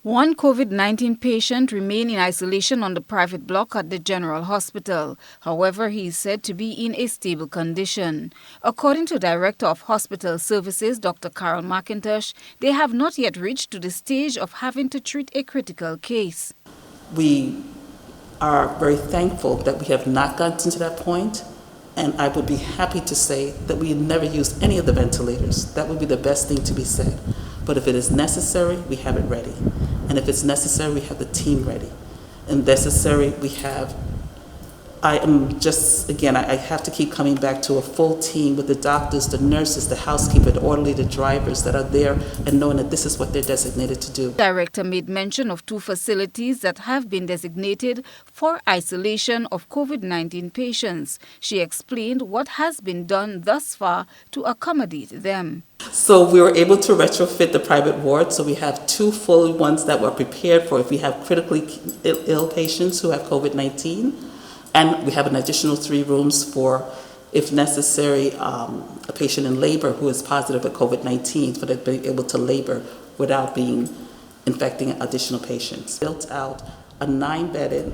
One COVID-19 patient remained in isolation on the private block at the General Hospital. However, he is said to be in a stable condition. According to Director of Hospital Services, Dr. Carol McIntosh, they have not yet reached to the stage of having to treat a critical case. We are very thankful that we have not gotten to that point, and I would be happy to say that we never used any of the ventilators. That would be the best thing to be said. But if it is necessary, we have it ready. And if it's necessary, we have the team ready. And necessary, we have, I have to keep coming back to a full team with the doctors, the nurses, the housekeeper, the orderly, the drivers that are there and knowing that this is what they're designated to do. The director made mention of 2 facilities that have been designated for isolation of COVID-19 patients. She explained what has been done thus far to accommodate them. So we were able to retrofit the private ward. So we have 2 full ones that were prepared for if we have critically ill patients who have COVID-19. And we have an additional 3 rooms for, if necessary, a patient in labor who is positive with COVID-19, for them to be able to labor without infecting additional patients. Built out a 9-bedded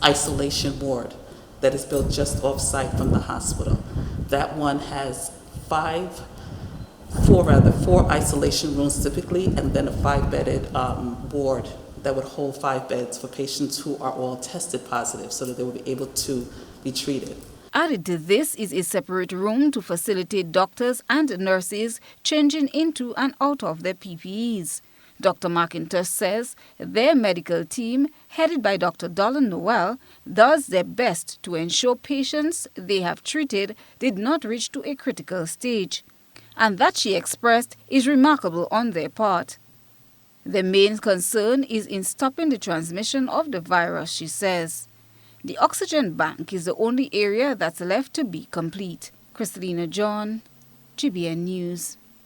isolation ward that is built just off-site from the hospital. That one has 4 isolation rooms typically, and then a 5-bedded ward that would hold 5 beds for patients who are all tested positive so that they will be able to be treated. Added to this is a separate room to facilitate doctors and nurses changing into and out of their PPEs. Dr. McIntosh says their medical team, headed by Dr. Dolan Noel, does their best to ensure patients they have treated did not reach to a critical stage, and that, she expressed, is remarkable on their part. The main concern is in stopping the transmission of the virus, she says. The oxygen bank is the only area that's left to be complete. Christina John, GBN News.